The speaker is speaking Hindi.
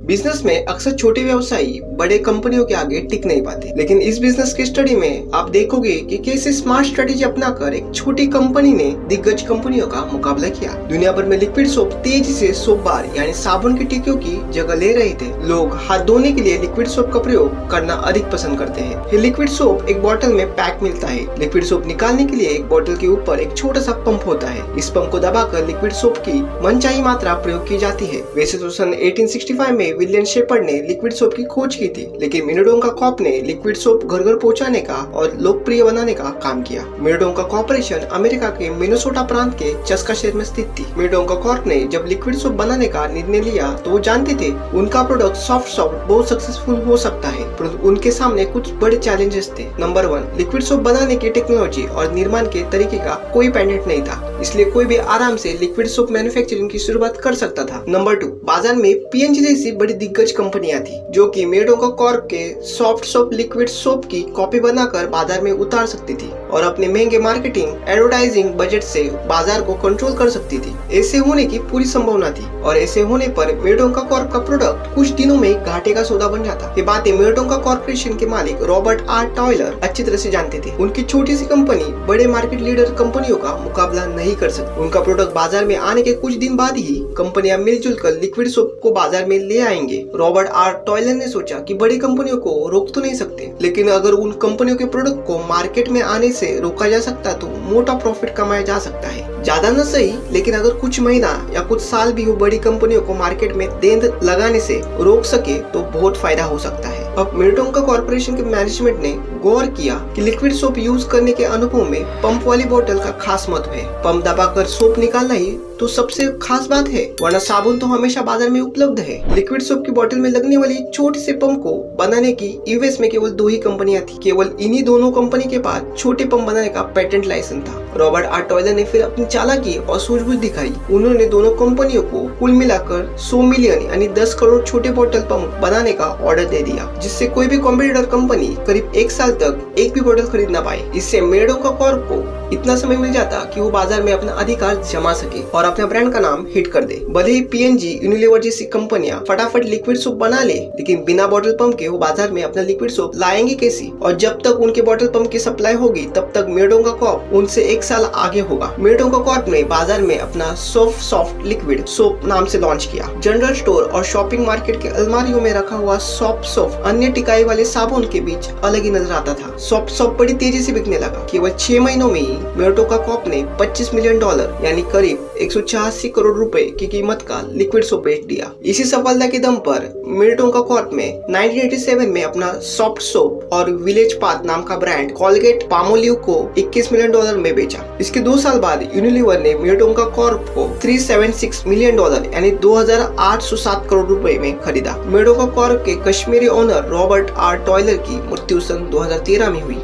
बिजनेस में अक्सर छोटे व्यवसायी बड़े कंपनियों के आगे टिक नहीं पाते, लेकिन इस बिजनेस की स्टडी में आप देखोगे कि कैसे स्मार्ट स्ट्रेटेजी अपनाकर एक छोटी कंपनी ने दिग्गज कंपनियों का मुकाबला किया। दुनिया भर में लिक्विड सोप तेजी से सोप बार यानी साबुन की टिक्कियों की जगह ले रहे थे। लोग हाथ धोने के लिए लिक्विड सोप का प्रयोग करना अधिक पसंद करते हैं। ये लिक्विड सोप एक बोतल में पैक मिलता है। लिक्विड सोप निकालने के लिए एक बोतल के ऊपर एक छोटा सा पंप होता है। इस पंप को दबाकर लिक्विड सोप की मनचाही मात्रा प्रयोग की जाती है। वैसे तो सन 1865 में विलियम शेपर्ड ने लिक्विड सोप की खोज की थी, लेकिन मिनेटोंका कॉर्प ने लिक्विड सोप घर घर पहुंचाने का और लोकप्रिय बनाने का काम किया। मिनेटोंका कॉर्पोरेशन अमेरिका के मिनेसोटा प्रांत के चस्का शहर में स्थित थी। मिनेटोंका कॉर्प ने जब लिक्विड सोप बनाने का निर्णय लिया तो वो जानते थे उनका प्रोडक्ट सॉफ्ट बहुत सक्सेसफुल हो सकता है, परंतु उनके सामने कुछ बड़े चैलेंजेस थे। नंबर 1, लिक्विड सोप बनाने की टेक्नोलॉजी और निर्माण के तरीके का कोई पेटेंट नहीं था, इसलिए कोई भी आराम से लिक्विड सोप मैन्युफैक्चरिंग की शुरुआत कर सकता था। नंबर 2, बाजार में पीएनजी जैसी बड़ी दिग्गज कंपनियां थी जो कि मिनेटोंका कॉर्प के सॉफ्ट सोप लिक्विड सोप की कॉपी बनाकर बाजार में उतार सकती थी और अपने महंगे मार्केटिंग एडवर्टाइजिंग बजट से बाजार को कंट्रोल कर सकती थी। ऐसे होने की पूरी संभावना थी और ऐसे होने पर मिनेटोंका कॉर्प का प्रोडक्ट कुछ दिनों में घाटे का सौदा बन जाता। ये बातें मिनेटोंका कॉर्पोरेशन के मालिक रॉबर्ट आर टॉयलर अच्छी तरह से जानते थे। उनकी छोटी सी कंपनी बड़े मार्केट लीडर कंपनियों का मुकाबला नहीं कर सकती। उनका प्रोडक्ट बाजार में आने के कुछ दिन बाद ही कंपनियां मिलजुल कर लिक्विड सोप को बाजार में ले आएंगे। रॉबर्ट आर टॉयलर ने सोचा कि बड़ी कंपनियों को रोक तो नहीं सकते, लेकिन अगर उन कंपनियों के प्रोडक्ट को मार्केट में आने से रोका जा सकता तो मोटा प्रॉफिट कमाया जा सकता है। ज्यादा न सही, लेकिन अगर कुछ महीना या कुछ साल भी वो बड़ी कंपनियों को मार्केट में देंद लगाने से रोक सके तो बहुत फायदा हो सकता है। अब मिनेटोंका कॉर्पोरेशन के मैनेजमेंट ने गौर किया कि लिक्विड सोप यूज करने के अनुभव में पंप वाली बोतल का खास महत्व है। पंप दबाकर सोप निकालना ही तो सबसे खास बात है, वरना साबुन तो हमेशा बाजार में उपलब्ध है। लिक्विड सोप की बोतल में लगने वाली छोटे से पंप को बनाने की यूएस में केवल 2 ही कंपनियां थी। केवल इन्हीं दोनों कंपनी के पास छोटे पंप बनाने का पेटेंट लाइसेंस था। रॉबर्ट आर टॉयलर ने फिर अपनी चालाकी और सूझबूझ दिखाई। उन्होंने दोनों कंपनियों को कुल मिलाकर 100 मिलियन यानी 10 करोड़ छोटे बोतल पंप बनाने का ऑर्डर दे दिया, जिससे कोई भी कॉम्पिटिटर कंपनी करीब 1 साल तक एक भी बोतल खरीद ना पाए। इससे मिनेटोंका कॉर्प को इतना समय मिल जाता कि वो बाजार में अपना अधिकार जमा सके और अपने ब्रांड का नाम हिट कर दे। भले ही पीएनजी, यूनिलीवर जैसी कंपनियां फटाफट लिक्विड सोप बना ले, लेकिन बिना बोतल पंप के वो बाजार में अपना लिक्विड सोप लाएंगे कैसी? और जब तक उनके बोतल पंप की सप्लाई होगी तब तक मिनेटोंका कॉर्प उनसे 1 साल आगे होगा। मिनेटोंका कॉर्प ने बाजार में अपना सॉफ्ट लिक्विड सोप नाम से लॉन्च किया। जनरल स्टोर और शॉपिंग मार्केट के अलमारियों में रखा हुआ सॉफ्ट सोप अन्य टिकाई वाले साबुन के बीच अलग ही नजर आता था। सॉफ्ट सोप बड़ी तेजी से बिकने लगा। केवल 6 महीनों में ही मिनेटोंका कॉर्प ने $25 मिलियन यानी करीब 186 करोड़ रुपए की कीमत का लिक्विड सोप बेच दिया। इसी सफलता के दम पर मिनेटोंका कॉर्प में 1987 में अपना सॉफ्ट सोप और विलेज पाथ नाम का ब्रांड कोलगेट पामोलिव को $21 मिलियन में बेचा। इसके 2 साल बाद यूनिलीवर ने मिनेटोंका कॉर्प को $376 मिलियन यानी 2807 करोड़ रुपए में खरीदा। मिनेटोंका कॉर्प के Kashmiri owner Robert R Taylor की मृत्यु सन 2013 में हुई।